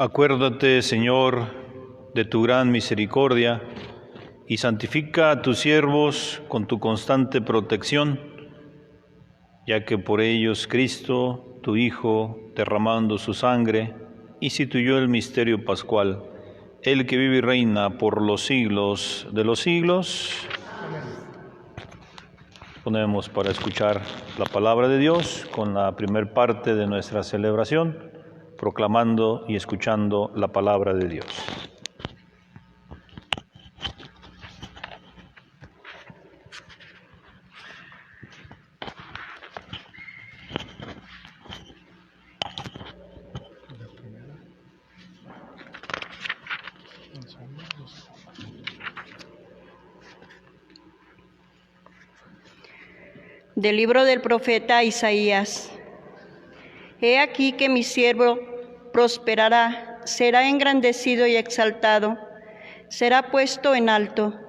Acuérdate, Señor, de tu gran misericordia, y santifica a tus siervos con tu constante protección, ya que por ellos Cristo, tu Hijo, derramando su sangre, instituyó el misterio pascual, el que vive y reina por los siglos de los siglos. Ponemos para escuchar la palabra de Dios con la primer parte de nuestra celebración, proclamando y escuchando la palabra de Dios. Del libro del profeta Isaías. He aquí que mi siervo prosperará, será engrandecido y exaltado, será puesto en alto.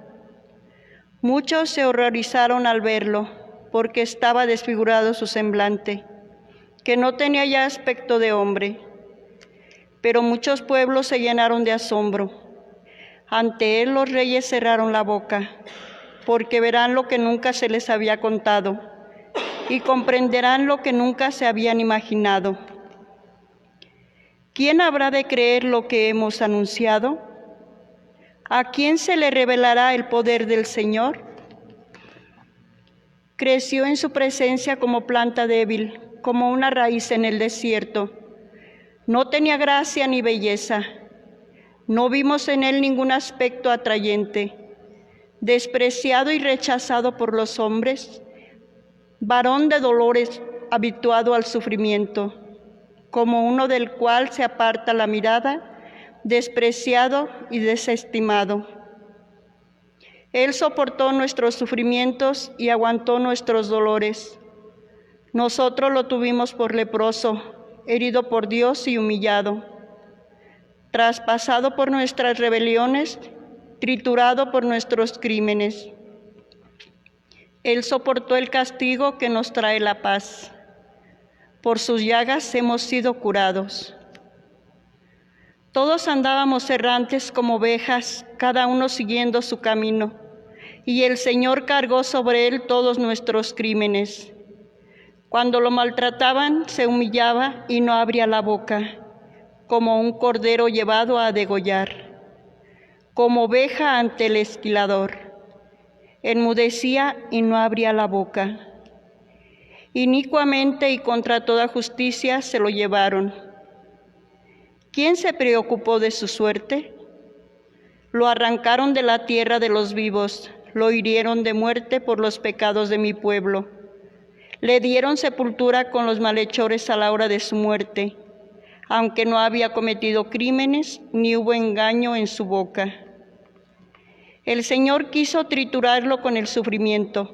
Muchos se horrorizaron al verlo, porque estaba desfigurado su semblante, que no tenía ya aspecto de hombre. Pero muchos pueblos se llenaron de asombro. Ante él los reyes cerraron la boca, porque verán lo que nunca se les había contado, y comprenderán lo que nunca se habían imaginado. ¿Quién habrá de creer lo que hemos anunciado? ¿A quién se le revelará el poder del Señor? Creció en su presencia como planta débil, como una raíz en el desierto. No tenía gracia ni belleza. No vimos en él ningún aspecto atrayente. Despreciado y rechazado por los hombres, varón de dolores, habituado al sufrimiento, como uno del cual se aparta la mirada, despreciado y desestimado. Él soportó nuestros sufrimientos y aguantó nuestros dolores. Nosotros lo tuvimos por leproso, herido por Dios y humillado, traspasado por nuestras rebeliones, triturado por nuestros crímenes. Él soportó el castigo que nos trae la paz. Por sus llagas hemos sido curados. Todos andábamos errantes como ovejas, cada uno siguiendo su camino, y el Señor cargó sobre él todos nuestros crímenes. Cuando lo maltrataban, se humillaba y no abría la boca, como un cordero llevado a degollar, como oveja ante el esquilador. Enmudecía y no abría la boca. Inicuamente y contra toda justicia se lo llevaron. ¿Quién se preocupó de su suerte? Lo arrancaron de la tierra de los vivos, lo hirieron de muerte por los pecados de mi pueblo. Le dieron sepultura con los malhechores a la hora de su muerte, aunque no había cometido crímenes ni hubo engaño en su boca. El Señor quiso triturarlo con el sufrimiento.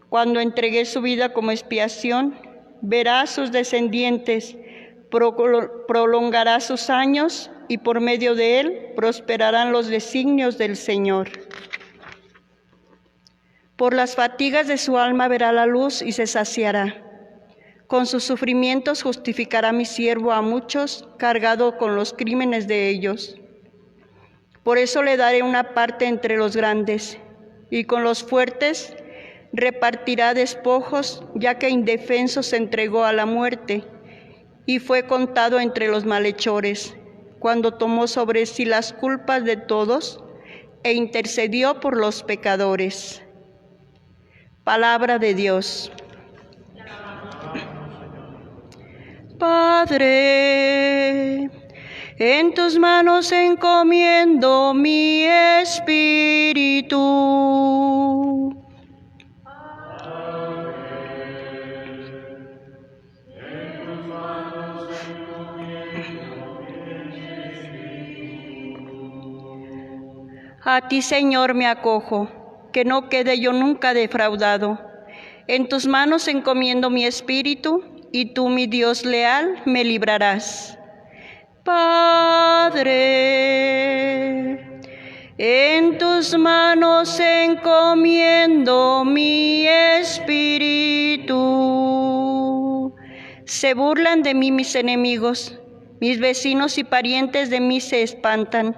Cuando entregué su vida como expiación, verá a sus descendientes, prolongará sus años y por medio de él prosperarán los designios del Señor. Por las fatigas de su alma verá la luz y se saciará. Con sus sufrimientos justificará mi siervo a muchos, cargado con los crímenes de ellos. Por eso le daré una parte entre los grandes, y con los fuertes repartirá despojos, ya que indefenso se entregó a la muerte, y fue contado entre los malhechores, cuando tomó sobre sí las culpas de todos, e intercedió por los pecadores. Palabra de Dios. Padre, en tus manos encomiendo mi espíritu. A ti, Señor, me acojo, que no quede yo nunca defraudado. En tus manos encomiendo mi espíritu, y tú, mi Dios leal, me librarás. Padre, en tus manos encomiendo mi espíritu. Se burlan de mí mis enemigos, Mis vecinos y parientes de mí se espantan.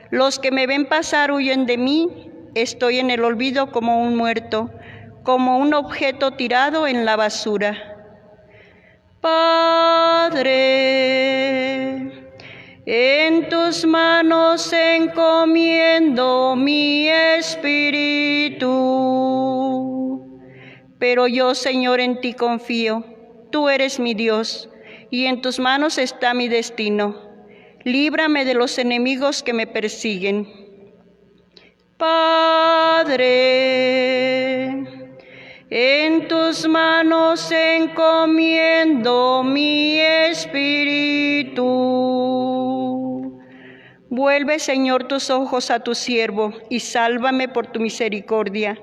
Los que me ven pasar huyen de mí. Estoy en el olvido como un muerto, como un objeto tirado en la basura. Padre, en tus manos encomiendo mi espíritu. Pero yo, Señor, en ti confío. Tú eres mi Dios, y en tus manos está mi destino. Líbrame de los enemigos que me persiguen. Padre, en tus manos encomiendo mi espíritu. Vuelve, Señor, tus ojos a tu siervo y sálvame por tu misericordia.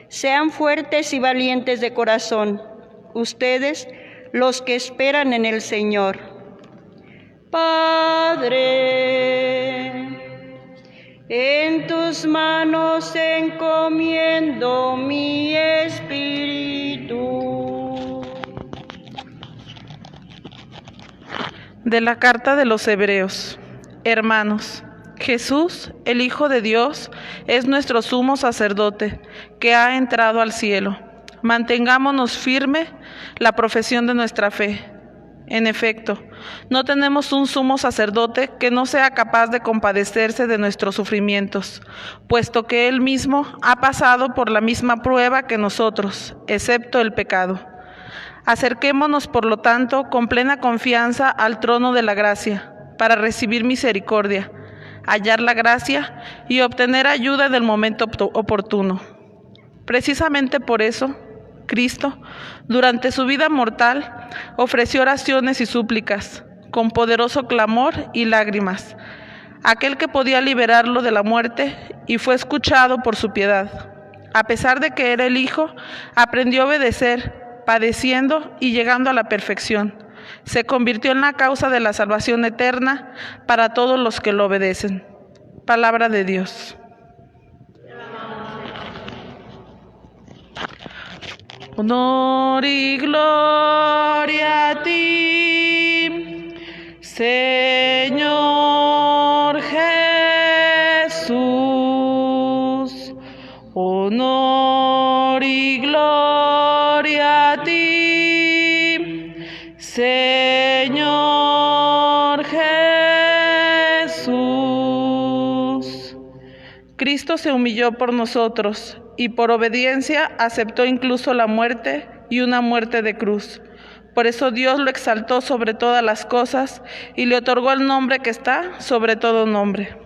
Sean fuertes y valientes de corazón, ustedes los que esperan en el Señor. Padre, en tus manos encomiendo mi espíritu. De la carta de los Hebreos. Hermanos, Jesús, el Hijo de Dios, es nuestro sumo sacerdote, que ha entrado al cielo. Mantengámonos firme la profesión de nuestra fe. En efecto, no tenemos un sumo sacerdote que no sea capaz de compadecerse de nuestros sufrimientos, puesto que Él mismo ha pasado por la misma prueba que nosotros, excepto el pecado. Acerquémonos, por lo tanto, con plena confianza al trono de la gracia, para recibir misericordia, hallar la gracia y obtener ayuda en el momento oportuno. Precisamente por eso, Cristo, durante su vida mortal, ofreció oraciones y súplicas, con poderoso clamor y lágrimas, aquel que podía liberarlo de la muerte, y fue escuchado por su piedad. A pesar de que era el Hijo, aprendió a obedecer, padeciendo y llegando a la perfección. Se convirtió en la causa de la salvación eterna para todos los que lo obedecen. Palabra de Dios. Honor y gloria a ti, Señor Jesús. Honor y gloria a ti, Señor Jesús. Cristo se humilló por nosotros y por obediencia aceptó incluso la muerte, y una muerte de cruz. Por eso Dios lo exaltó sobre todas las cosas y le otorgó el nombre que está sobre todo nombre.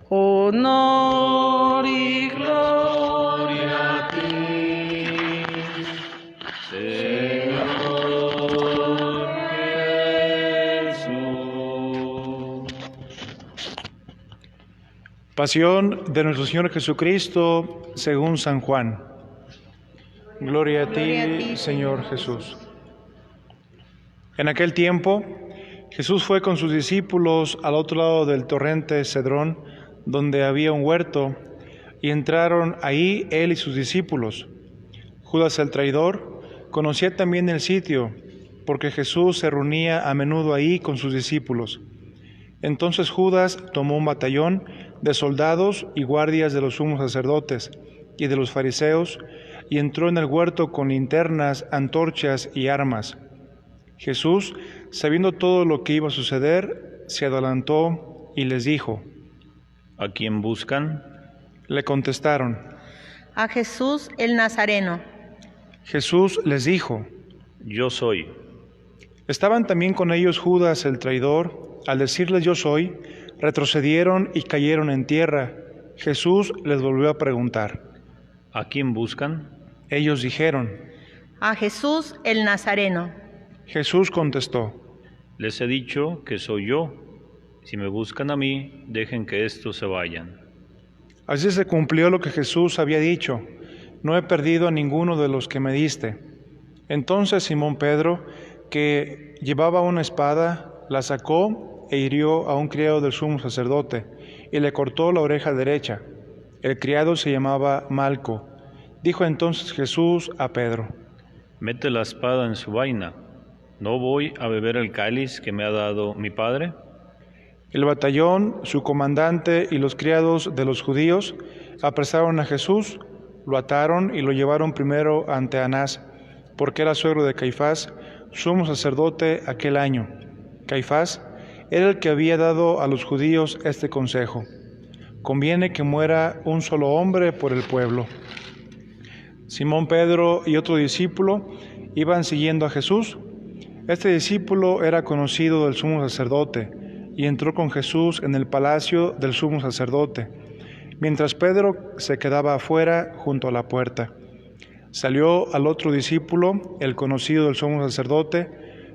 Honor y gloria a ti, Señor Jesús. Pasión de nuestro Señor Jesucristo según San Juan. Gloria a ti, Señor Jesús. En aquel tiempo, Jesús fue con sus discípulos al otro lado del torrente Cedrón, donde había un huerto, y entraron ahí él y sus discípulos. Judas el traidor conocía también el sitio, porque Jesús se reunía a menudo ahí con sus discípulos. Entonces Judas tomó un batallón de soldados y guardias de los sumos sacerdotes y de los fariseos, y entró en el huerto con linternas, antorchas y armas. Jesús, sabiendo todo lo que iba a suceder, se adelantó y les dijo: ¿A quién buscan? Le contestaron. A Jesús el Nazareno. Jesús les dijo: Yo soy. Estaban también con ellos Judas el traidor. Al decirles yo soy, retrocedieron y cayeron en tierra. Jesús les volvió a preguntar: ¿A quién buscan? Ellos dijeron: A Jesús el Nazareno. Jesús contestó: Les he dicho que soy yo. Si me buscan a mí, dejen que estos se vayan. Así se cumplió lo que Jesús había dicho: no he perdido a ninguno de los que me diste. Entonces Simón Pedro, que llevaba una espada, la sacó e hirió a un criado del sumo sacerdote, y le cortó la oreja derecha. El criado se llamaba Malco. Dijo entonces Jesús a Pedro: Mete la espada en su vaina. ¿no voy a beber el cáliz que me ha dado mi padre? El batallón, su comandante y los criados de los judíos apresaron a Jesús, lo ataron y lo llevaron primero ante Anás, porque era suegro de Caifás, sumo sacerdote aquel año. Caifás era el que había dado a los judíos este consejo: conviene que muera un solo hombre por el pueblo. Simón Pedro y otro discípulo iban siguiendo a Jesús. Este discípulo era conocido del sumo sacerdote y entró con Jesús en el palacio del sumo sacerdote, mientras Pedro se quedaba afuera junto a la puerta. Salió al otro discípulo, el conocido del sumo sacerdote,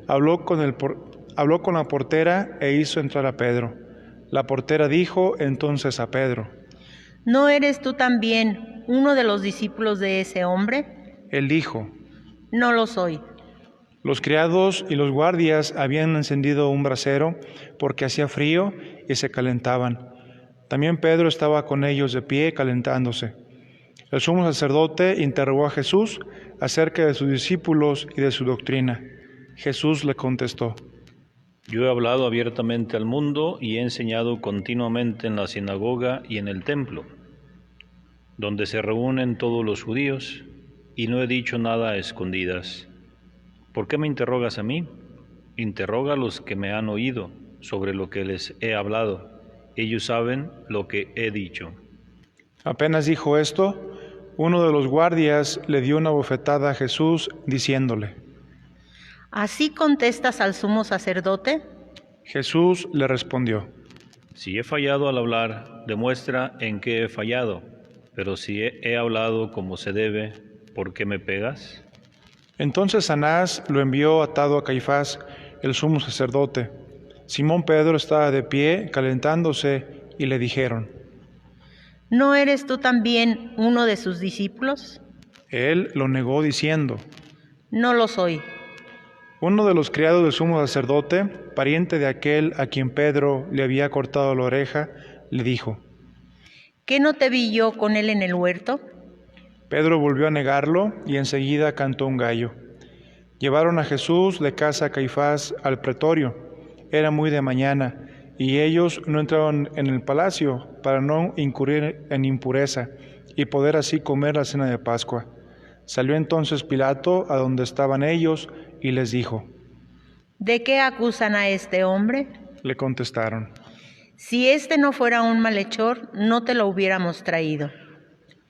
habló con la portera e hizo entrar a Pedro. La portera dijo entonces a Pedro: ¿No eres tú también uno de los discípulos de ese hombre? Él dijo: No lo soy. Los criados y los guardias habían encendido un brasero porque hacía frío y se calentaban. También Pedro estaba con ellos de pie calentándose. El sumo sacerdote interrogó a Jesús acerca de sus discípulos y de su doctrina. Jesús le contestó: Yo he hablado abiertamente al mundo y he enseñado continuamente en la sinagoga y en el templo, donde se reúnen todos los judíos, y no he dicho nada a escondidas. ¿Por qué me interrogas a mí? Interroga a los que me han oído sobre lo que les he hablado. Ellos saben lo que he dicho. Apenas dijo esto, uno de los guardias le dio una bofetada a Jesús, diciéndole: ¿Así contestas al sumo sacerdote? Jesús le respondió: Si he fallado al hablar, demuestra en qué he fallado. Pero si he hablado como se debe, ¿por qué me pegas? Entonces Anás lo envió atado a Caifás, el sumo sacerdote. Simón Pedro estaba de pie, calentándose, y le dijeron: ¿No eres tú también uno de sus discípulos? Él lo negó diciendo: No lo soy. Uno de los criados del sumo sacerdote, pariente de aquel a quien Pedro le había cortado la oreja, le dijo: ¿Qué no te vi yo con él en el huerto? Pedro volvió a negarlo y enseguida cantó un gallo. Llevaron a Jesús de casa a Caifás al pretorio. Era muy de mañana y ellos no entraron en el palacio para no incurrir en impureza y poder así comer la cena de Pascua. Salió entonces Pilato a donde estaban ellos y les dijo: ¿De qué acusan a este hombre? Le contestaron: Si este no fuera un malhechor, no te lo hubiéramos traído.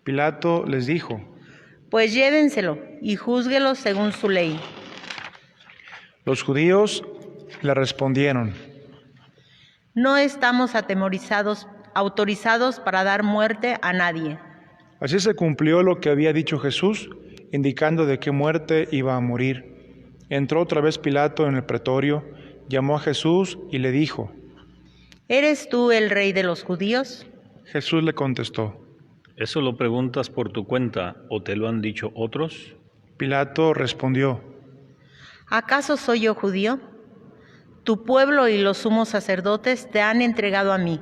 Pilato les dijo: Pues llévenselo y júzguelo según su ley. Los judíos le respondieron: No estamos autorizados para dar muerte a nadie. Así se cumplió lo que había dicho Jesús, indicando de qué muerte iba a morir. Entró otra vez Pilato en el pretorio, llamó a Jesús y le dijo: ¿Eres tú el rey de los judíos? Jesús le contestó: ¿Eso lo preguntas por tu cuenta o te lo han dicho otros? Pilato respondió: ¿Acaso soy yo judío? Tu pueblo y los sumos sacerdotes te han entregado a mí.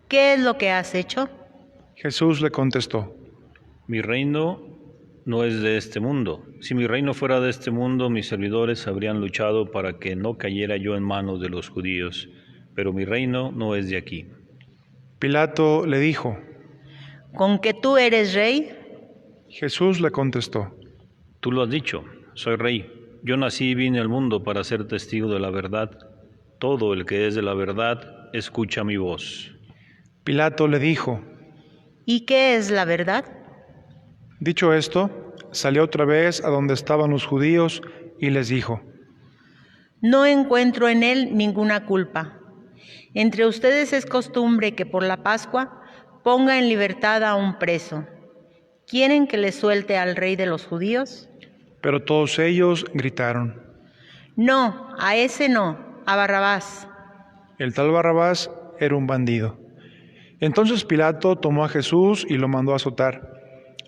¿Qué es lo que has hecho? Jesús le contestó: Mi reino no es de este mundo. Si mi reino fuera de este mundo, mis servidores habrían luchado para que no cayera yo en manos de los judíos, pero mi reino no es de aquí. Pilato le dijo: ¿Con que tú eres rey? Jesús le contestó: Tú lo has dicho, soy rey. Yo nací y vine al mundo para ser testigo de la verdad. Todo el que es de la verdad, escucha mi voz. Pilato le dijo: ¿Y qué es la verdad? Dicho esto, salió otra vez a donde estaban los judíos y les dijo: No encuentro en él ninguna culpa. Entre ustedes es costumbre que por la Pascua ponga en libertad a un preso. ¿Quieren que le suelte al rey de los judíos? Pero todos ellos gritaron: No, a ese no, a Barrabás. El tal Barrabás era un bandido. Entonces Pilato tomó a Jesús y lo mandó a azotar.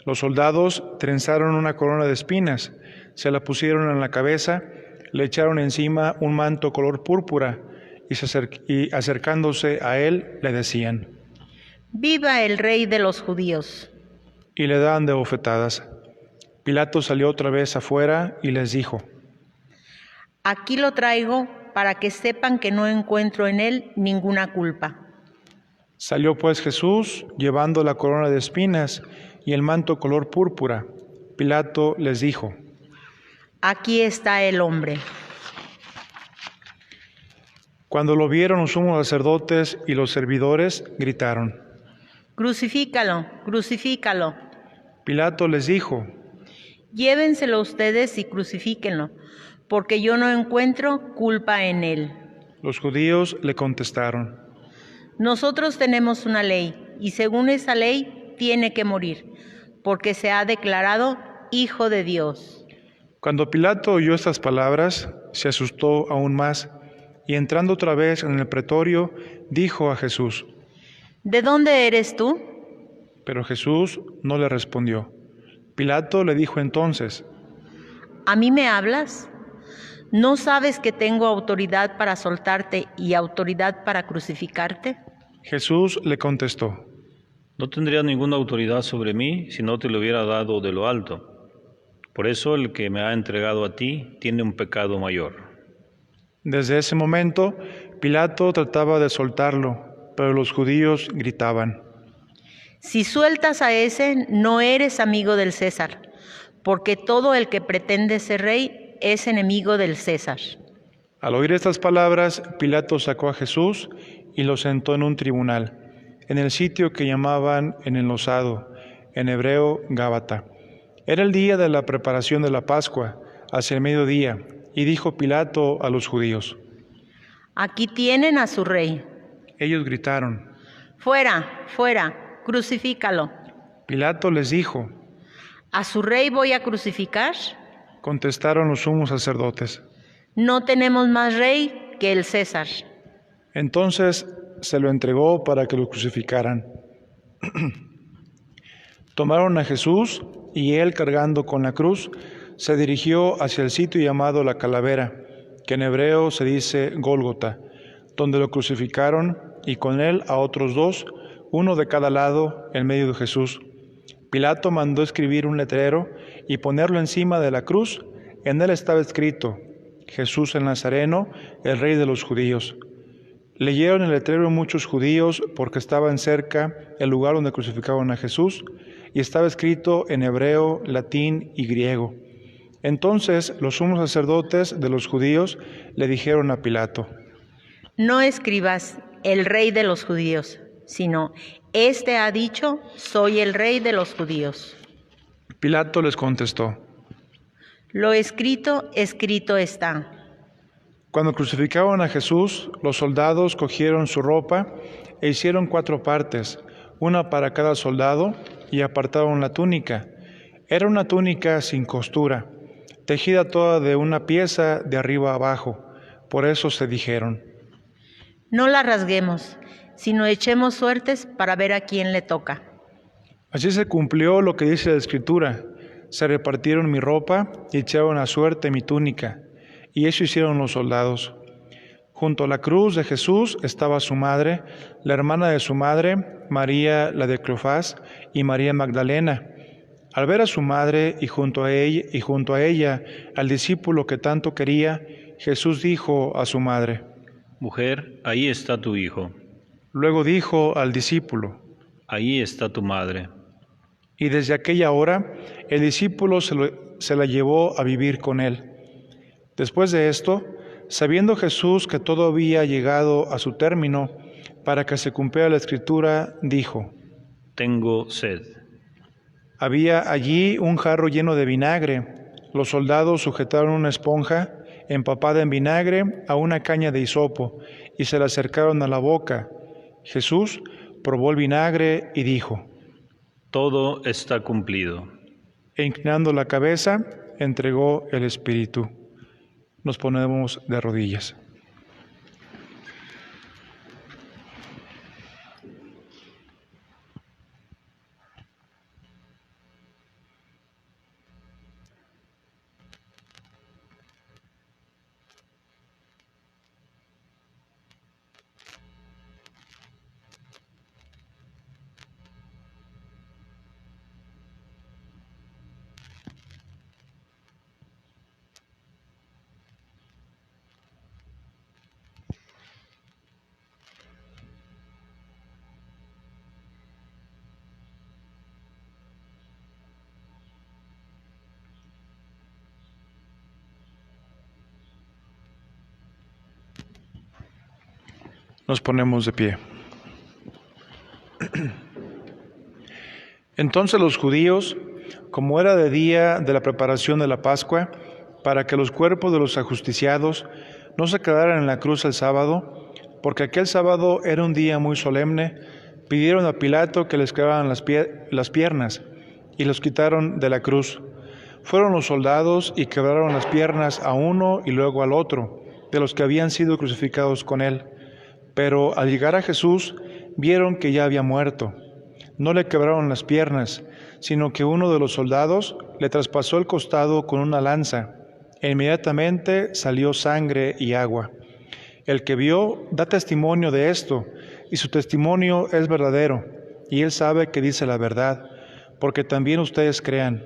Los soldados trenzaron una corona de espinas, se la pusieron en la cabeza, le echaron encima un manto color púrpura y acercándose a él le decían: ¡Viva el rey de los judíos! Y le daban de bofetadas. Pilato salió otra vez afuera y les dijo: Aquí lo traigo para que sepan que no encuentro en él ninguna culpa. Salió pues Jesús, llevando la corona de espinas y el manto color púrpura. Pilato les dijo: Aquí está el hombre. Cuando lo vieron los sumos sacerdotes y los servidores, gritaron. Crucifícalo, crucifícalo. Pilato les dijo: Llévenselo ustedes y crucifíquenlo, porque yo no encuentro culpa en él. Los judíos le contestaron: Nosotros tenemos una ley, y según esa ley tiene que morir, porque se ha declarado Hijo de Dios. Cuando Pilato oyó estas palabras, se asustó aún más, y entrando otra vez en el pretorio, dijo a Jesús: ¿De dónde eres tú? Pero Jesús no le respondió. Pilato le dijo entonces: ¿A mí me hablas? ¿No sabes que tengo autoridad para soltarte y autoridad para crucificarte? Jesús le contestó: No tendría ninguna autoridad sobre mí si no te lo hubiera dado de lo alto. Por eso el que me ha entregado a ti tiene un pecado mayor. Desde ese momento, Pilato trataba de soltarlo, pero los judíos gritaban: Si sueltas a ese, no eres amigo del César, porque todo el que pretende ser rey es enemigo del César. Al oír estas palabras, Pilato sacó a Jesús y lo sentó en un tribunal, en el sitio que llamaban en el Losado, en hebreo Gábata. Era el día de la preparación de la Pascua, hacia el mediodía, y dijo Pilato a los judíos: Aquí tienen a su rey. Ellos gritaron. Fuera, fuera, crucifícalo. Pilato les dijo. ¿A su rey voy a crucificar? Contestaron los sumos sacerdotes. No tenemos más rey que el César. Entonces se lo entregó para que lo crucificaran. Tomaron a Jesús y él, cargando con la cruz, se dirigió hacia el sitio llamado la Calavera, que en hebreo se dice Gólgota, donde lo crucificaron y con él a otros dos, uno de cada lado, en medio de Jesús. Pilato mandó escribir un letrero y ponerlo encima de la cruz. En él estaba escrito: Jesús el Nazareno, el Rey de los Judíos. Leyeron el letrero muchos judíos porque estaban cerca el lugar donde crucificaban a Jesús, y estaba escrito en hebreo, latín y griego. Entonces los sumos sacerdotes de los judíos le dijeron a Pilato: No escribas el Rey de los Judíos, sino este ha dicho: soy el Rey de los Judíos. Pilato les contestó: Lo escrito, escrito está. Cuando crucificaban a Jesús, los soldados cogieron su ropa e hicieron 4 partes, una para cada soldado, y apartaron la túnica. Era una túnica sin costura, tejida toda de una pieza de arriba a abajo. Por eso se dijeron: No la rasguemos, sino echemos suertes para ver a quién le toca. Así se cumplió lo que dice la Escritura: se repartieron mi ropa y echaron a suerte mi túnica. Y eso hicieron los soldados. Junto a la cruz de Jesús estaba su madre, la hermana de su madre, María la de Cleofás, y María Magdalena. Al ver a su madre y junto a ella al discípulo que tanto quería, Jesús dijo a su madre: Mujer, ahí está tu hijo. Luego dijo al discípulo: Ahí está tu madre. Y desde aquella hora el discípulo se la llevó a vivir con él. Después de esto, sabiendo Jesús que todo había llegado a su término, para que se cumpliera la Escritura, dijo: Tengo sed. Había allí un jarro lleno de vinagre. Los soldados sujetaron una esponja empapada en vinagre a una caña de hisopo y se la acercaron a la boca. Jesús probó el vinagre y dijo: Todo está cumplido. E inclinando la cabeza, entregó el Espíritu. Nos ponemos de rodillas. Nos ponemos de pie. Entonces los judíos, como era de día de la preparación de la Pascua, para que los cuerpos de los ajusticiados no se quedaran en la cruz el sábado, porque aquel sábado era un día muy solemne, pidieron a Pilato que les quebraran las piernas, y los quitaron de la cruz. Fueron los soldados y quebraron las piernas a uno y luego al otro, de los que habían sido crucificados con él. Pero al llegar a Jesús, vieron que ya había muerto. No le quebraron las piernas, sino que uno de los soldados le traspasó el costado con una lanza, e inmediatamente salió sangre y agua. El que vio da testimonio de esto, y su testimonio es verdadero, y él sabe que dice la verdad, porque también ustedes crean.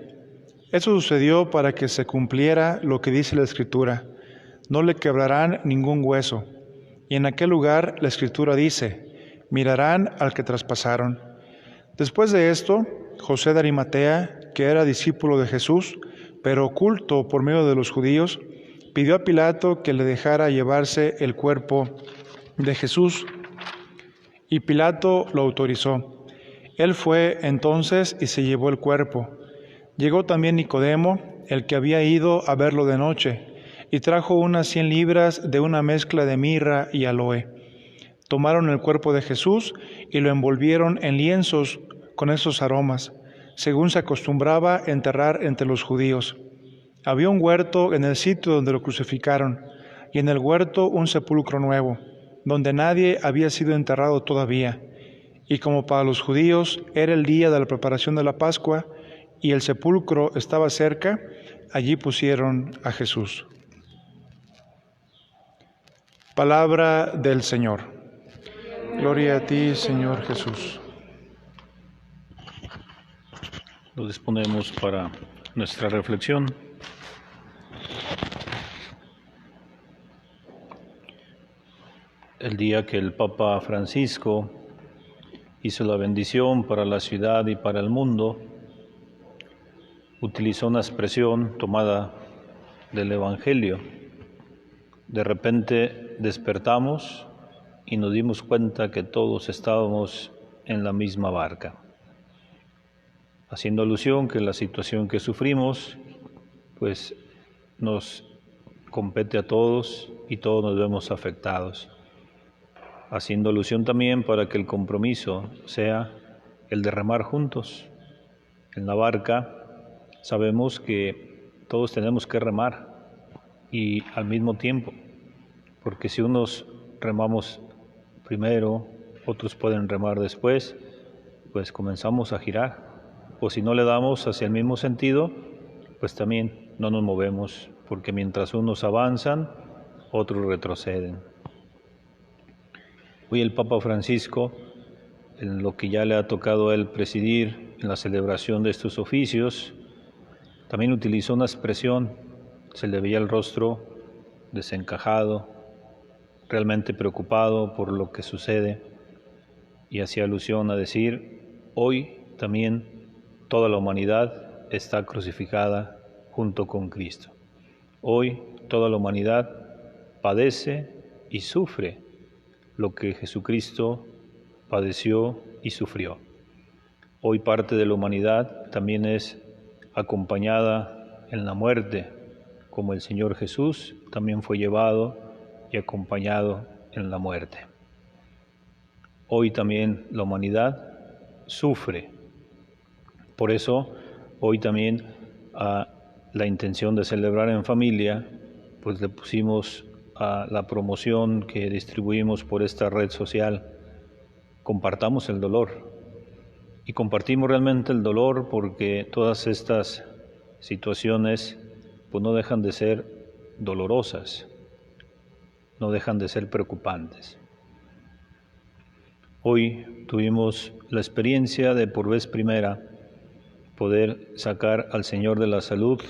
Eso sucedió para que se cumpliera lo que dice la Escritura: no le quebrarán ningún hueso. Y en aquel lugar la Escritura dice: mirarán al que traspasaron. Después de esto, José de Arimatea, que era discípulo de Jesús, pero oculto por medio de los judíos, pidió a Pilato que le dejara llevarse el cuerpo de Jesús, y Pilato lo autorizó. Él fue entonces y se llevó el cuerpo. Llegó también Nicodemo, el que había ido a verlo de noche, y trajo unas 100 libras de una mezcla de mirra y aloe. Tomaron el cuerpo de Jesús y lo envolvieron en lienzos con esos aromas, según se acostumbraba enterrar entre los judíos. Había un huerto en el sitio donde lo crucificaron, y en el huerto un sepulcro nuevo, donde nadie había sido enterrado todavía. Y como para los judíos era el día de la preparación de la Pascua, y el sepulcro estaba cerca, allí pusieron a Jesús. Palabra del Señor. Gloria a ti, Señor Jesús. Nos disponemos para nuestra reflexión. El día que el Papa Francisco hizo la bendición para la ciudad y para el mundo, utilizó una expresión tomada del Evangelio. De repente despertamos y nos dimos cuenta que todos estábamos en la misma barca, haciendo alusión que la situación que sufrimos, pues nos compete a todos y todos nos vemos afectados. Haciendo alusión también para que el compromiso sea el de remar juntos. En la barca sabemos que todos tenemos que remar y al mismo tiempo, porque si unos remamos primero, otros pueden remar después, pues comenzamos a girar. O si no le damos hacia el mismo sentido, pues también no nos movemos, porque mientras unos avanzan, otros retroceden. Hoy el Papa Francisco, en lo que ya le ha tocado a él presidir en la celebración de estos oficios, también utilizó una expresión, se le veía el rostro desencajado, realmente preocupado por lo que sucede, y hacía alusión a decir: hoy también toda la humanidad está crucificada junto con Cristo. Hoy toda la humanidad padece y sufre lo que Jesucristo padeció y sufrió. Hoy parte de la humanidad también es acompañada en la muerte, como el Señor Jesús también fue llevado y acompañado en la muerte. Hoy también la humanidad sufre. Por eso, hoy también a la intención de celebrar en familia, pues le pusimos a la promoción que distribuimos por esta red social: compartamos el dolor. Y compartimos realmente el dolor porque todas estas situaciones pues no dejan de ser dolorosas, no dejan de ser preocupantes. Hoy tuvimos la experiencia de por vez primera poder sacar al Señor de la Salud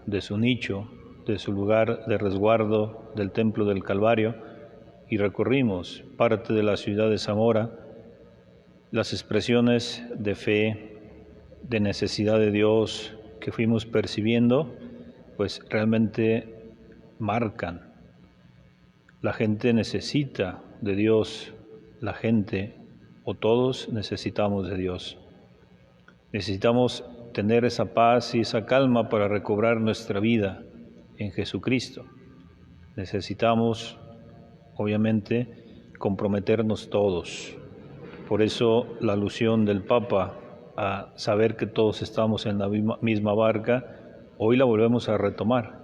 de su nicho, de su lugar de resguardo del Templo del Calvario, y recorrimos parte de la ciudad de Zamora. Las expresiones de fe, de necesidad de Dios que fuimos percibiendo, pues realmente marcan La gente necesita de Dios, la gente o todos necesitamos de Dios. Necesitamos tener esa paz y esa calma para recobrar nuestra vida en Jesucristo. Necesitamos, obviamente, comprometernos todos. Por eso la alusión del Papa a saber que todos estamos en la misma barca, hoy la volvemos a retomar,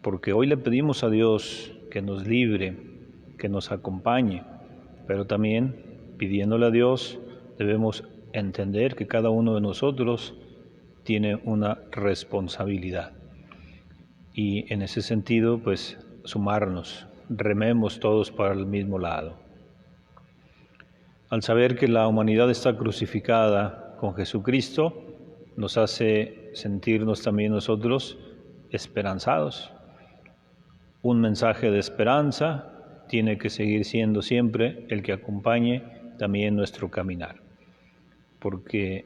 porque hoy le pedimos a Dios que nos libre, que nos acompañe, pero también pidiéndole a Dios debemos entender que cada uno de nosotros tiene una responsabilidad. Y en ese sentido, pues, sumarnos, rememos todos para el mismo lado. Al saber que la humanidad está crucificada con Jesucristo, nos hace sentirnos también nosotros esperanzados. Un mensaje de esperanza tiene que seguir siendo siempre el que acompañe también nuestro caminar, porque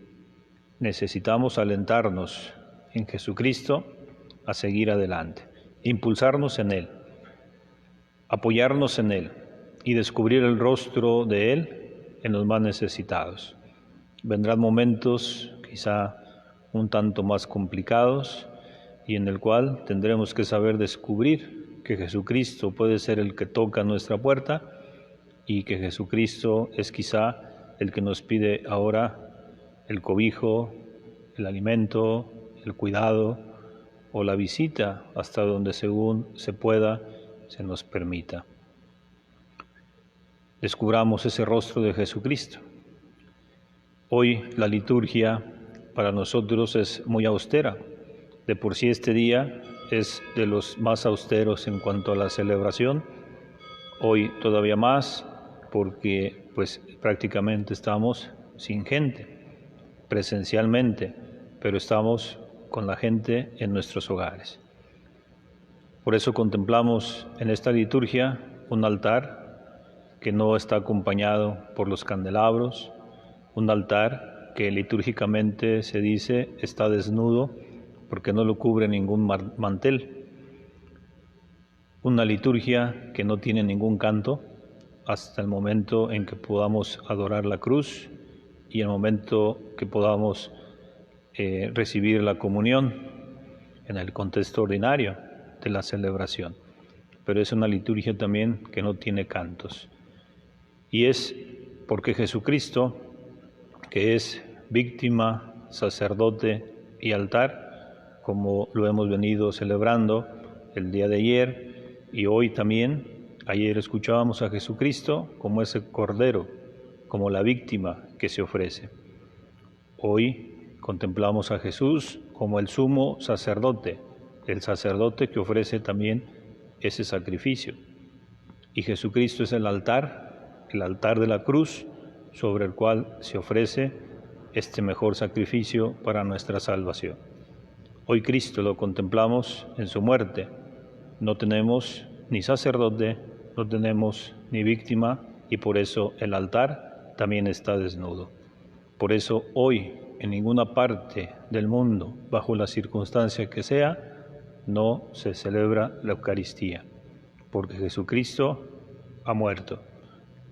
necesitamos alentarnos en Jesucristo a seguir adelante, impulsarnos en Él, apoyarnos en Él y descubrir el rostro de Él en los más necesitados. Vendrán momentos quizá un tanto más complicados y en el cual tendremos que saber descubrir que Jesucristo puede ser el que toca nuestra puerta y que Jesucristo es quizá el que nos pide ahora el cobijo, el alimento, el cuidado o la visita hasta donde según se pueda, se nos permita. Descubramos ese rostro de Jesucristo. Hoy la liturgia para nosotros es muy austera. De por sí este día es de los más austeros en cuanto a la celebración. Hoy todavía más porque pues prácticamente estamos sin gente, presencialmente, pero estamos con la gente en nuestros hogares. Por eso contemplamos en esta liturgia un altar que no está acompañado por los candelabros, un altar que litúrgicamente se dice está desnudo porque no lo cubre ningún mantel, una liturgia que no tiene ningún canto hasta el momento en que podamos adorar la cruz y el momento que podamos recibir la comunión en el contexto ordinario de la celebración. Pero es una liturgia también que no tiene cantos. Y es porque Jesucristo, que es víctima, sacerdote y altar, como lo hemos venido celebrando el día de ayer y hoy también, ayer escuchábamos a Jesucristo como ese cordero, como la víctima que se ofrece. Hoy contemplamos a Jesús como el sumo sacerdote, el sacerdote que ofrece también ese sacrificio. Y Jesucristo es el altar de la cruz, sobre el cual se ofrece este mejor sacrificio para nuestra salvación. Hoy Cristo lo contemplamos en su muerte. No tenemos ni sacerdote, no tenemos ni víctima, y por eso el altar también está desnudo. Por eso hoy, en ninguna parte del mundo, bajo la circunstancia que sea, no se celebra la Eucaristía, porque Jesucristo ha muerto.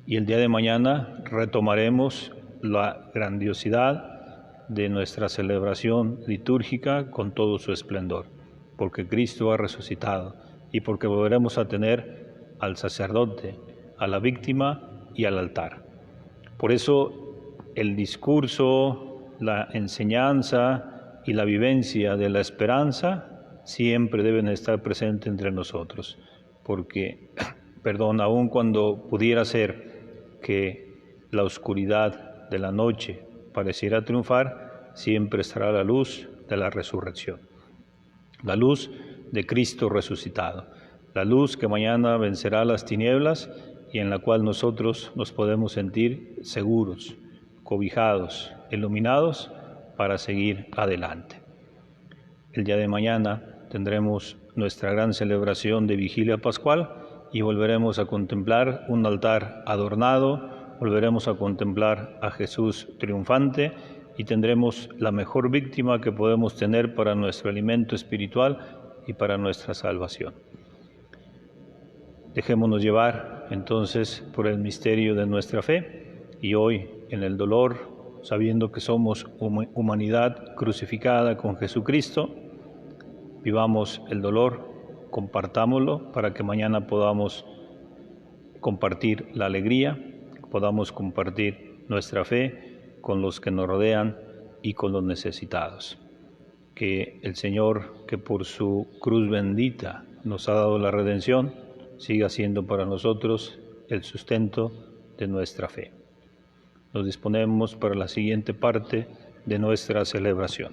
Y el día de mañana retomaremos la grandiosidad de nuestra celebración litúrgica con todo su esplendor, porque Cristo ha resucitado y porque volveremos a tener al sacerdote, a la víctima y al altar. Por eso el discurso, la enseñanza y la vivencia de la esperanza siempre deben estar presentes entre nosotros, porque, aun cuando pudiera ser que la oscuridad de la noche pareciera triunfar, siempre estará la luz de la resurrección, la luz de Cristo resucitado, la luz que mañana vencerá las tinieblas y en la cual nosotros nos podemos sentir seguros, cobijados, iluminados para seguir adelante. El día de mañana tendremos nuestra gran celebración de Vigilia Pascual y volveremos a contemplar un altar adornado, volveremos a contemplar a Jesús triunfante y tendremos la mejor víctima que podemos tener para nuestro alimento espiritual y para nuestra salvación. Dejémonos llevar entonces por el misterio de nuestra fe y hoy en el dolor, sabiendo que somos humanidad crucificada con Jesucristo, vivamos el dolor, compartámoslo para que mañana podamos compartir la alegría, podamos compartir nuestra fe con los que nos rodean y con los necesitados. Que el Señor, que por su cruz bendita nos ha dado la redención, siga siendo para nosotros el sustento de nuestra fe. Nos disponemos para la siguiente parte de nuestra celebración.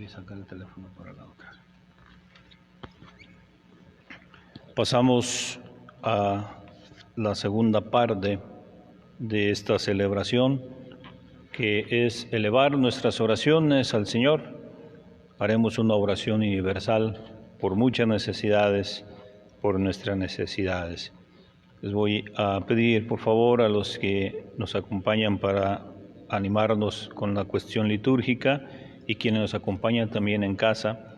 Sacar el teléfono para la otra. Pasamos a la segunda parte de esta celebración, que es elevar nuestras oraciones al Señor. Haremos una oración universal por muchas necesidades, por nuestras necesidades. Les voy a pedir, por favor, a los que nos acompañan para animarnos con la cuestión litúrgica y quienes nos acompañan también en casa,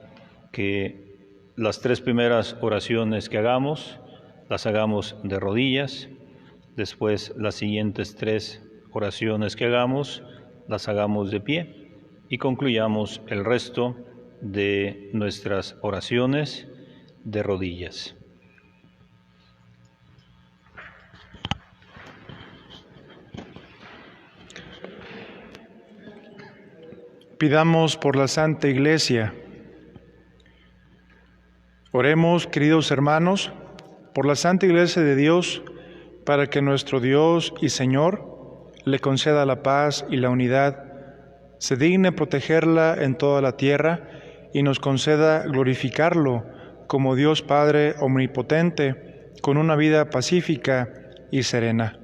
que las 3 primeras oraciones que hagamos, las hagamos de rodillas. Después, las siguientes 3 oraciones que hagamos, las hagamos de pie. Y concluyamos el resto de nuestras oraciones de rodillas. Pidamos por la Santa Iglesia. Oremos, queridos hermanos, por la Santa Iglesia de Dios, para que nuestro Dios y Señor le conceda la paz y la unidad, se digne protegerla en toda la tierra y nos conceda glorificarlo como Dios Padre omnipotente, con una vida pacífica y serena.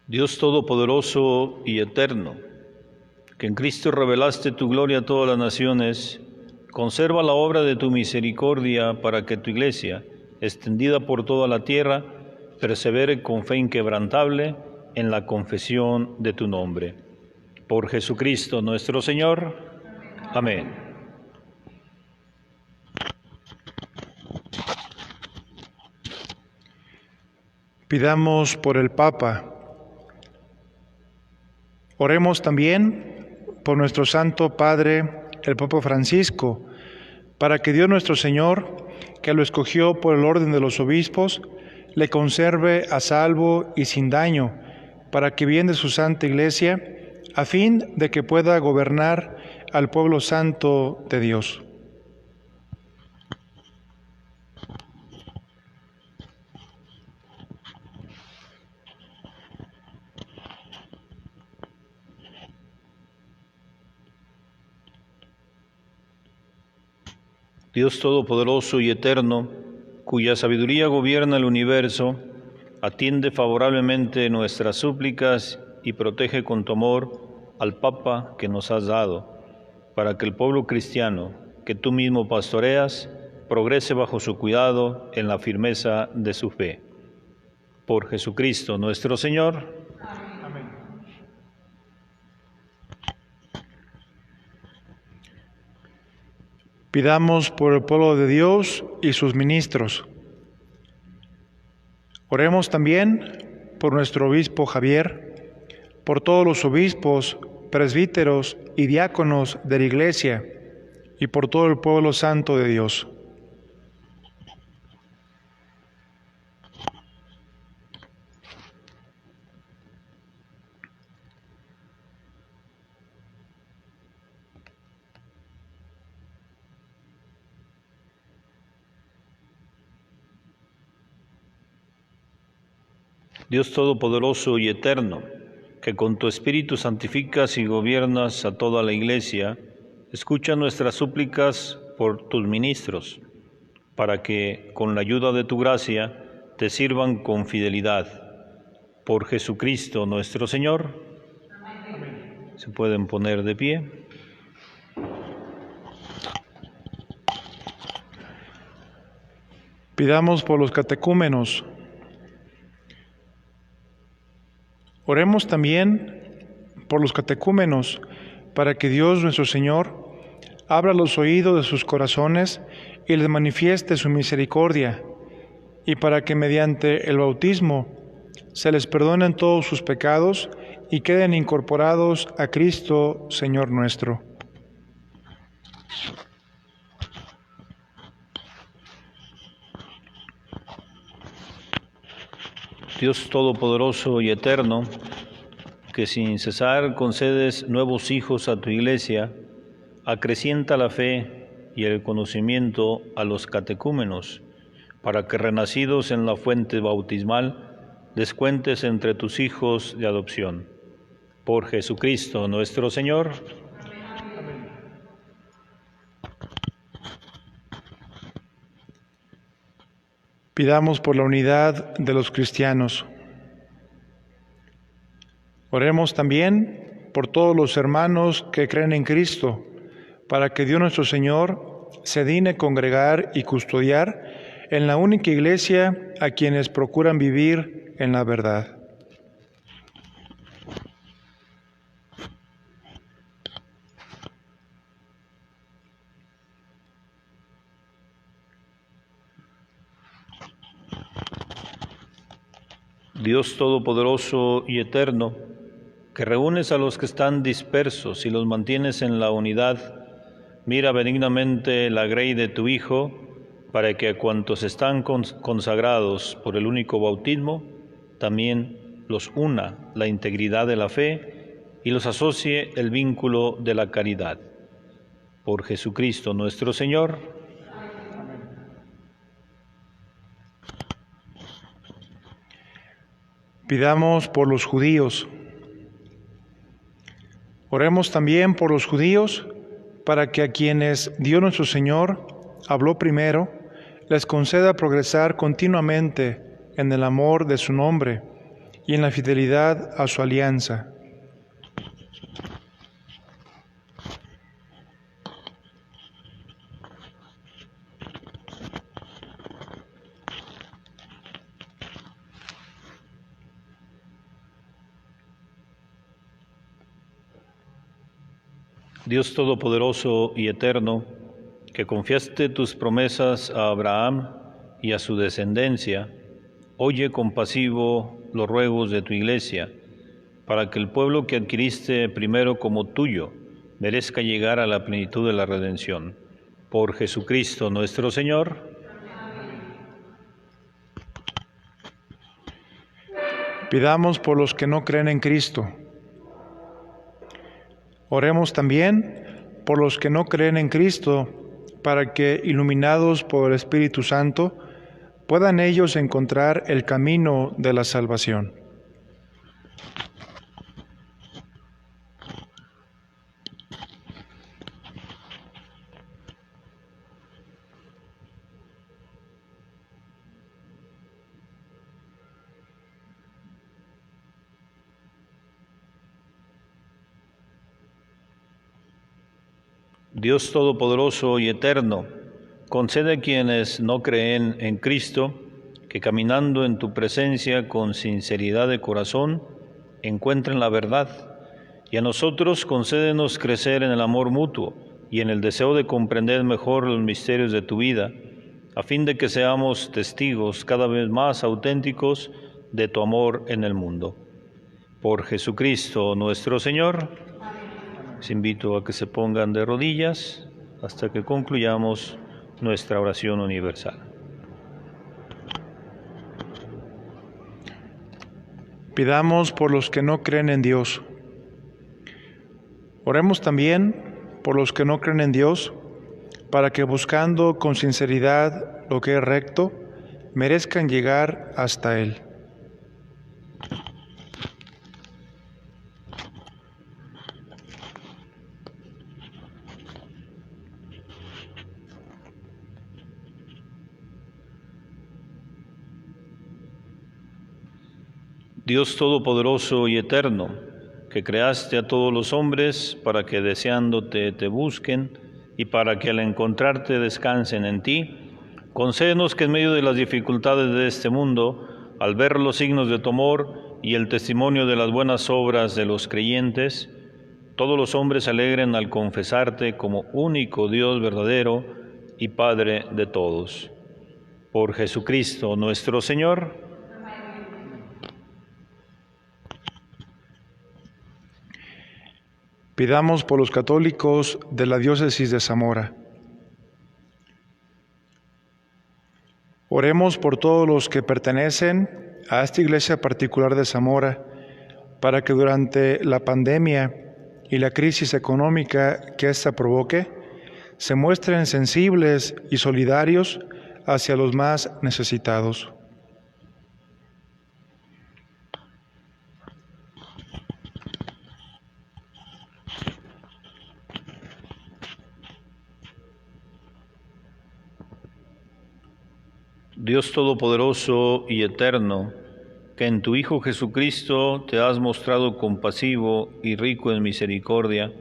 Dios Todopoderoso y Eterno, que en Cristo revelaste tu gloria a todas las naciones, conserva la obra de tu misericordia para que tu Iglesia, extendida por toda la tierra, persevere con fe inquebrantable en la confesión de tu nombre. Por Jesucristo nuestro Señor. Amén. Pidamos por el Papa. Oremos también por nuestro Santo Padre, el Papa Francisco, para que Dios nuestro Señor, que lo escogió por el orden de los obispos, le conserve a salvo y sin daño, para que bien de su Santa Iglesia, a fin de que pueda gobernar al pueblo santo de Dios. Dios Todopoderoso y Eterno, cuya sabiduría gobierna el universo, atiende favorablemente nuestras súplicas y protege con tu amor al Papa que nos has dado, para que el pueblo cristiano, que tú mismo pastoreas, progrese bajo su cuidado en la firmeza de su fe. Por Jesucristo nuestro Señor. Amén. Pidamos por el pueblo de Dios y sus ministros. Oremos también por nuestro obispo Javier, por todos los obispos, presbíteros y diáconos de la Iglesia y por todo el pueblo santo de Dios. Dios Todopoderoso y Eterno, que con tu Espíritu santificas y gobiernas a toda la Iglesia, escucha nuestras súplicas por tus ministros, para que, con la ayuda de tu gracia, te sirvan con fidelidad. Por Jesucristo nuestro Señor. Amén. Se pueden poner de pie. Pidamos por los catecúmenos. Oremos también por los catecúmenos, para que Dios nuestro Señor abra los oídos de sus corazones y les manifieste su misericordia, y para que mediante el bautismo se les perdonen todos sus pecados y queden incorporados a Cristo, Señor nuestro. Dios Todopoderoso y Eterno, que sin cesar concedes nuevos hijos a tu Iglesia, acrecienta la fe y el conocimiento a los catecúmenos, para que renacidos en la fuente bautismal, descuentes entre tus hijos de adopción. Por Jesucristo nuestro Señor. Amén. Pidamos por la unidad de los cristianos. Oremos también por todos los hermanos que creen en Cristo, para que Dios nuestro Señor se digne congregar y custodiar en la única Iglesia a quienes procuran vivir en la verdad. Dios Todopoderoso y Eterno, que reúnes a los que están dispersos y los mantienes en la unidad, mira benignamente la grey de tu Hijo, para que a cuantos están consagrados por el único bautismo, también los una la integridad de la fe y los asocie el vínculo de la caridad. Por Jesucristo nuestro Señor. Pidamos por los judíos. Oremos también por los judíos, para que a quienes Dios nuestro Señor habló primero, les conceda progresar continuamente en el amor de su nombre y en la fidelidad a su alianza. Dios Todopoderoso y Eterno, que confiaste tus promesas a Abraham y a su descendencia, oye compasivo los ruegos de tu Iglesia, para que el pueblo que adquiriste primero como tuyo merezca llegar a la plenitud de la redención. Por Jesucristo nuestro Señor. Pidamos por los que no creen en Cristo. Oremos también por los que no creen en Cristo, para que, iluminados por el Espíritu Santo, puedan ellos encontrar el camino de la salvación. Dios Todopoderoso y Eterno, concede a quienes no creen en Cristo, que caminando en tu presencia con sinceridad de corazón, encuentren la verdad, y a nosotros concédenos crecer en el amor mutuo y en el deseo de comprender mejor los misterios de tu vida, a fin de que seamos testigos cada vez más auténticos de tu amor en el mundo. Por Jesucristo nuestro Señor. Les invito a que se pongan de rodillas hasta que concluyamos nuestra oración universal. Pidamos por los que no creen en Dios. Oremos también por los que no creen en Dios, para que buscando con sinceridad lo que es recto, merezcan llegar hasta Él. Dios Todopoderoso y Eterno, que creaste a todos los hombres para que deseándote te busquen y para que al encontrarte descansen en ti, concédenos que en medio de las dificultades de este mundo, al ver los signos de tu amor y el testimonio de las buenas obras de los creyentes, todos los hombres se alegren al confesarte como único Dios verdadero y Padre de todos. Por Jesucristo nuestro Señor. Pidamos por los católicos de la diócesis de Zamora. Oremos por todos los que pertenecen a esta iglesia particular de Zamora, para que durante la pandemia y la crisis económica que ésta provoque, se muestren sensibles y solidarios hacia los más necesitados. Dios Todopoderoso y Eterno, que en tu Hijo Jesucristo te has mostrado compasivo y rico en misericordia,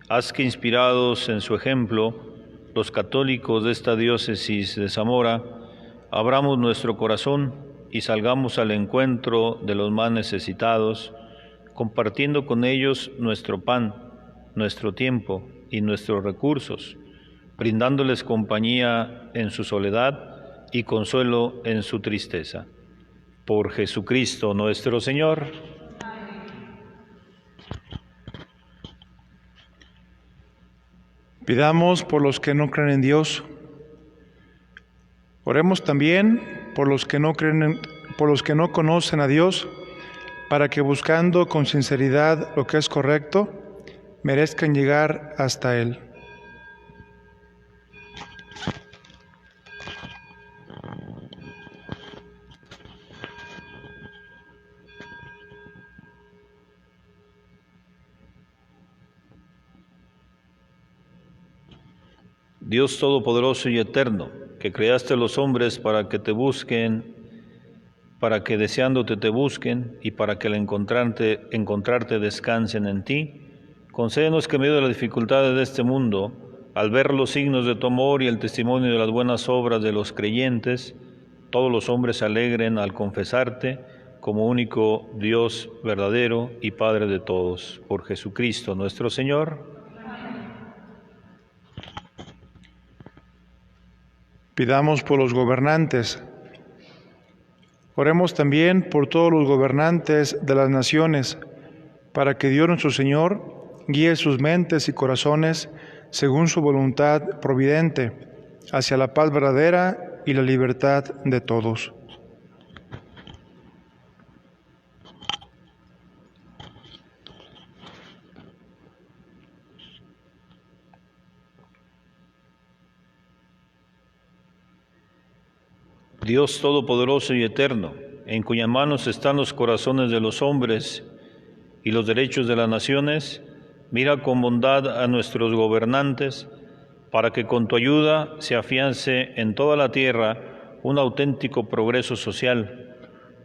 haz que inspirados en su ejemplo, los católicos de esta diócesis de Zamora, abramos nuestro corazón y salgamos al encuentro de los más necesitados, compartiendo con ellos nuestro pan, nuestro tiempo y nuestros recursos, brindándoles compañía en su soledad y consuelo en su tristeza. Por Jesucristo nuestro Señor. Pidamos por los que no creen en Dios. Oremos también por los que no creen, por los que no conocen a Dios, para que buscando con sinceridad lo que es correcto, merezcan llegar hasta Él. Dios Todopoderoso y Eterno, que creaste a los hombres para que te busquen, para que deseándote te busquen y para que al encontrarte descansen en ti, concédenos que en medio de las dificultades de este mundo, al ver los signos de tu amor y el testimonio de las buenas obras de los creyentes, todos los hombres se alegren al confesarte como único Dios verdadero y Padre de todos. Por Jesucristo nuestro Señor. Pidamos por los gobernantes. Oremos también por todos los gobernantes de las naciones, para que Dios nuestro Señor guíe sus mentes y corazones según su voluntad providente, hacia la paz verdadera y la libertad de todos. Dios Todopoderoso y Eterno, en cuyas manos están los corazones de los hombres y los derechos de las naciones, mira con bondad a nuestros gobernantes, para que con tu ayuda se afiance en toda la tierra un auténtico progreso social,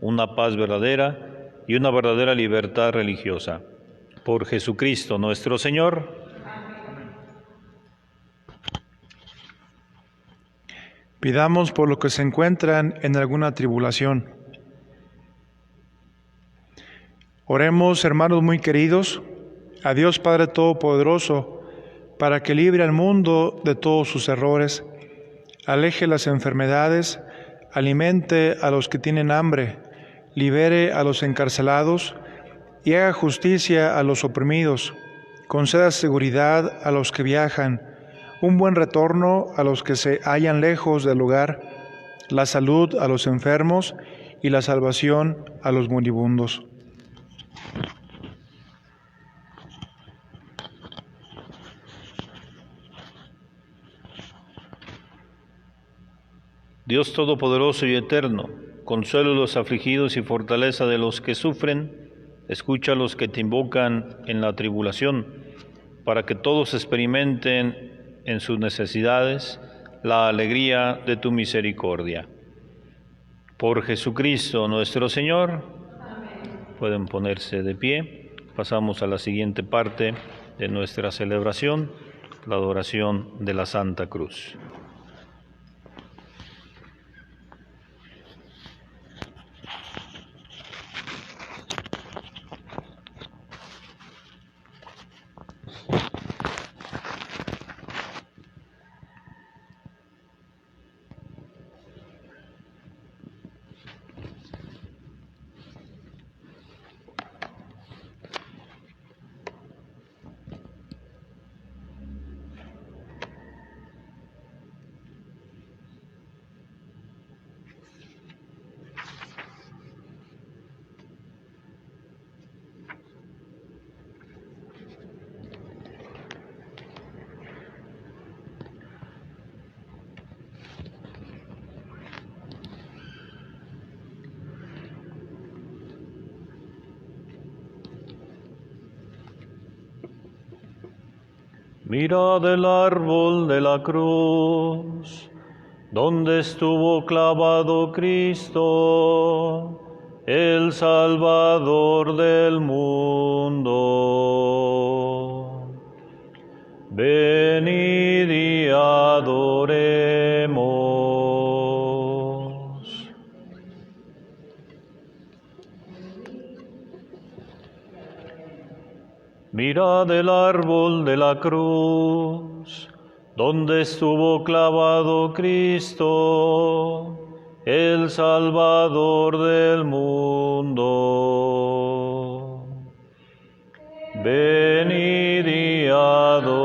una paz verdadera y una verdadera libertad religiosa. Por Jesucristo nuestro Señor. Pidamos por los que se encuentran en alguna tribulación. Oremos, hermanos muy queridos, a Dios Padre Todopoderoso, para que libre al mundo de todos sus errores, aleje las enfermedades, alimente a los que tienen hambre, libere a los encarcelados y haga justicia a los oprimidos, conceda seguridad a los que viajan, un buen retorno a los que se hallan lejos del lugar, la salud a los enfermos y la salvación a los moribundos. Dios Todopoderoso y Eterno, consuelo a los afligidos y fortaleza de los que sufren, escucha a los que te invocan en la tribulación, para que todos experimenten en sus necesidades la alegría de tu misericordia. Por Jesucristo nuestro Señor. Amén. pueden ponerse de pie. Pasamos a la siguiente parte de nuestra celebración, la adoración de la Santa Cruz. Mirad el árbol de la cruz, donde estuvo clavado Cristo, el Salvador del mundo. Venid y adoremos. Mirad el árbol de la cruz, donde estuvo clavado Cristo, el Salvador del mundo. Venid y adoremos.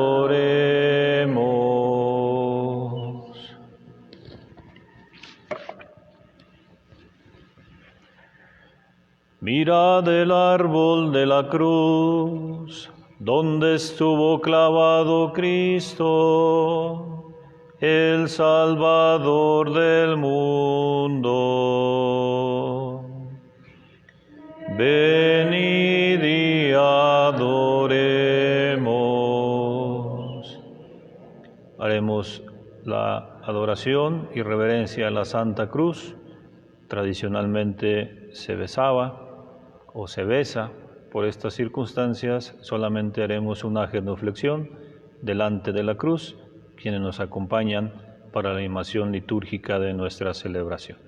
Mirad el árbol de la cruz, donde estuvo clavado Cristo, el Salvador del mundo. Venid y adoremos. Haremos la adoración y reverencia a la Santa Cruz. Tradicionalmente se besaba o se besa. Por estas circunstancias solamente haremos una genuflexión delante de la cruz, quienes nos acompañan para la animación litúrgica de nuestra celebración.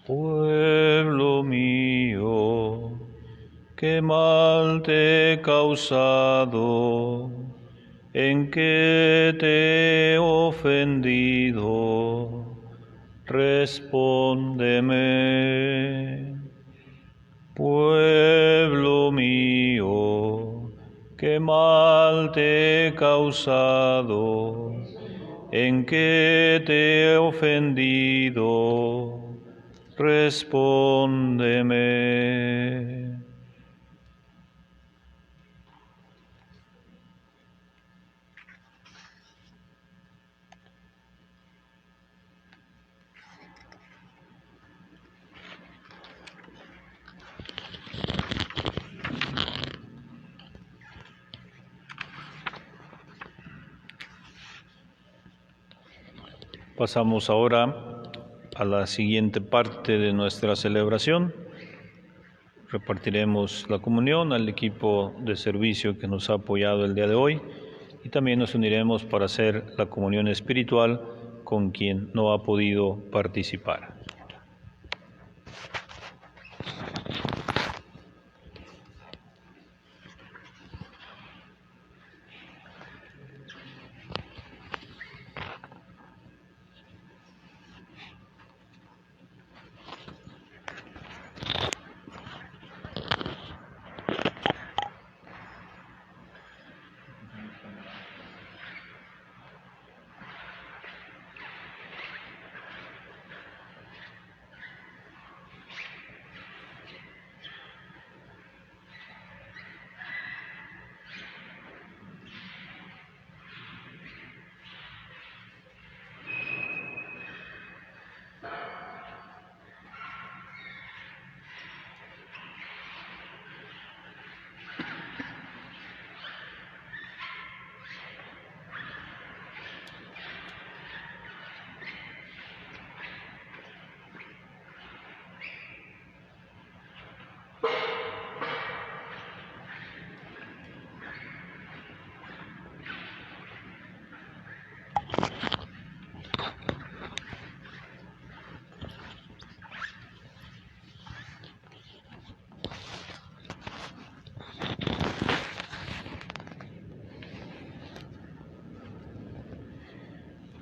Pueblo mío, qué mal te he causado, en qué te he ofendido, respóndeme. Pueblo mío, qué mal te he causado, en qué te he ofendido, respóndeme. Pasamos ahora a la siguiente parte de nuestra celebración. Repartiremos la comunión al equipo de servicio que nos ha apoyado el día de hoy y también nos uniremos para hacer la comunión espiritual con quien no ha podido participar.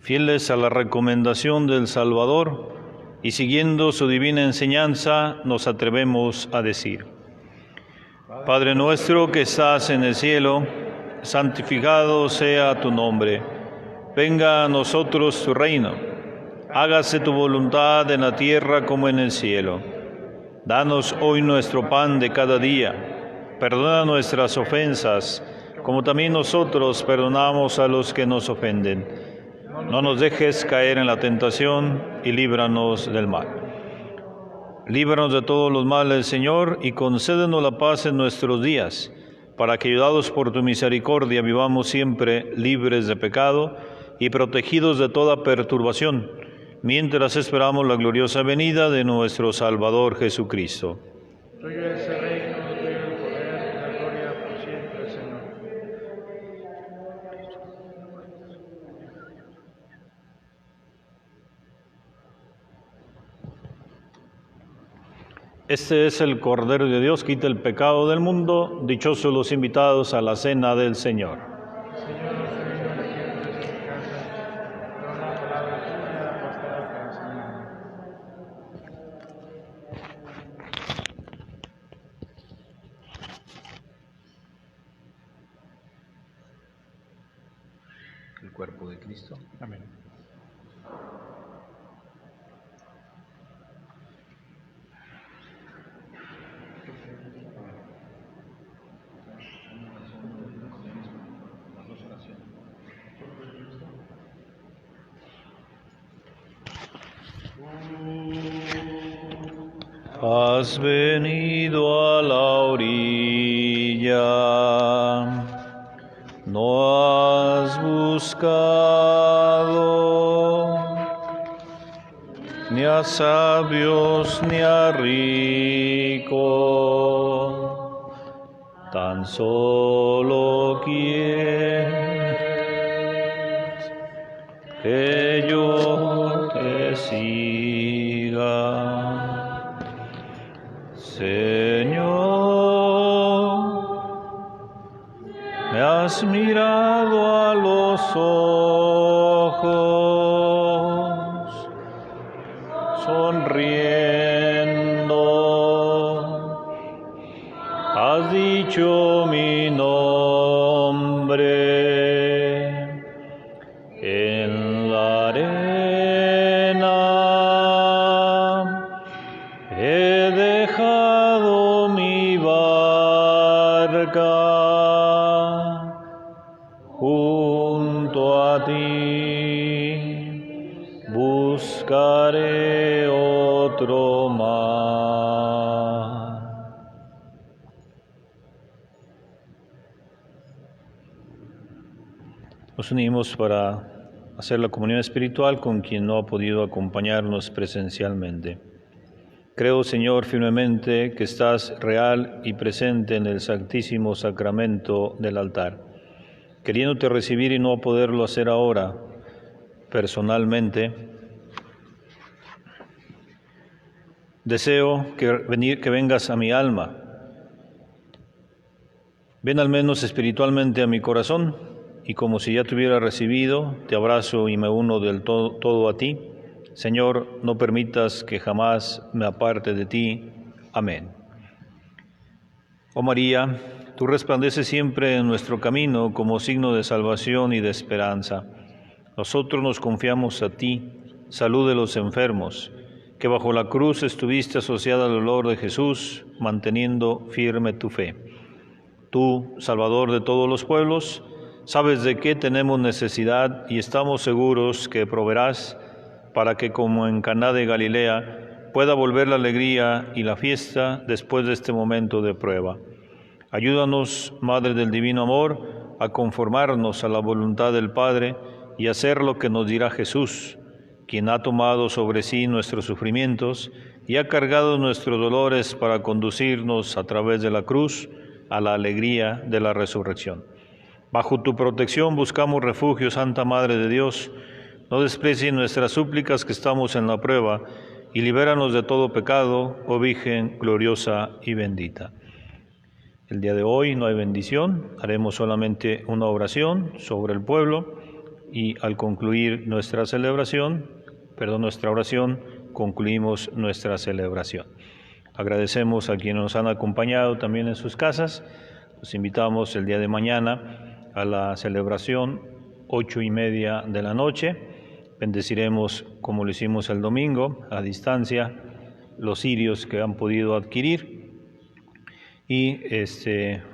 Fieles a la recomendación del Salvador y siguiendo su divina enseñanza, nos atrevemos a decir: Padre nuestro que estás en el cielo, santificado sea tu nombre. Venga a nosotros tu reino. Hágase tu voluntad en la tierra como en el cielo. Danos hoy nuestro pan de cada día. Perdona nuestras ofensas, como también nosotros perdonamos a los que nos ofenden. No nos dejes caer en la tentación y líbranos del mal. Líbranos de todos los males, Señor, y concédenos la paz en nuestros días, para que, ayudados por tu misericordia, vivamos siempre libres de pecado y protegidos de toda perturbación, mientras esperamos la gloriosa venida de nuestro Salvador Jesucristo. Tuyo es el reino, tuyo el poder, la gloria por siempre, Señor. Este es el Cordero de Dios, quita el pecado del mundo. Dichosos los invitados a la cena del Señor. Señor, no estoy digno de que entres en mi casa, pero una palabra tuya bastará para sanarme. El cuerpo de Cristo. Amén. Has venido a la orilla, no has buscado ni a sabios ni a ricos, tan solo quieres que yo te siga. Señor, me has mirado a los ojos, sonriendo, has dicho mi nombre en la arena. He dejado mi barca junto a ti, buscaré otro mar. Nos unimos para hacer la comunión espiritual con quien no ha podido acompañarnos presencialmente. Creo, Señor, firmemente que estás real y presente en el Santísimo Sacramento del altar. Queriéndote recibir y no poderlo hacer ahora personalmente, deseo que vengas a mi alma. Ven al menos espiritualmente a mi corazón, y como si ya te hubiera recibido, te abrazo y me uno del todo a ti. Señor, no permitas que jamás me aparte de ti. Amén. Oh María, tú resplandeces siempre en nuestro camino como signo de salvación y de esperanza. Nosotros nos confiamos a ti, salud de los enfermos, que bajo la cruz estuviste asociada al dolor de Jesús, manteniendo firme tu fe. Tú, Salvador de todos los pueblos, sabes de qué tenemos necesidad y estamos seguros que proveerás para que, como en Caná de Galilea, pueda volver la alegría y la fiesta después de este momento de prueba. Ayúdanos, Madre del Divino Amor, a conformarnos a la voluntad del Padre y hacer lo que nos dirá Jesús, quien ha tomado sobre sí nuestros sufrimientos y ha cargado nuestros dolores para conducirnos a través de la cruz a la alegría de la resurrección. Bajo tu protección buscamos refugio, Santa Madre de Dios. No desprecies nuestras súplicas que estamos en la prueba, y libéranos de todo pecado, oh Virgen gloriosa y bendita. El día de hoy no hay bendición, haremos solamente una oración sobre el pueblo, y al concluir nuestra oración, concluimos nuestra celebración. Agradecemos a quienes nos han acompañado también en sus casas. Los invitamos el día de mañana a la celebración, 8:30 de la noche. Bendeciremos, como lo hicimos el domingo, a distancia, los cirios que han podido adquirir. Y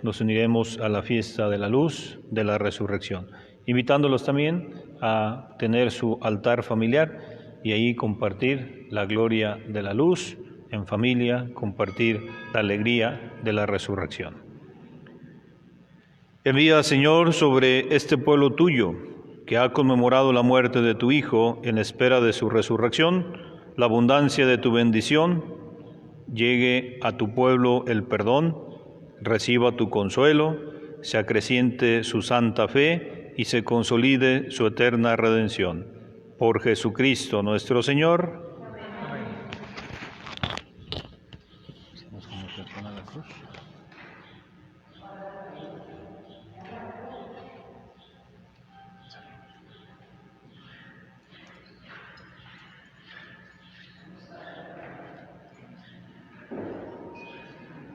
nos uniremos a la fiesta de la luz, de la resurrección, invitándolos también a tener su altar familiar y ahí compartir la gloria de la luz en familia, compartir la alegría de la resurrección. Envía, Señor, sobre este pueblo tuyo, que ha conmemorado la muerte de tu Hijo en espera de su resurrección, la abundancia de tu bendición, llegue a tu pueblo el perdón, reciba tu consuelo, se acreciente su santa fe y se consolide su eterna redención. Por Jesucristo nuestro Señor.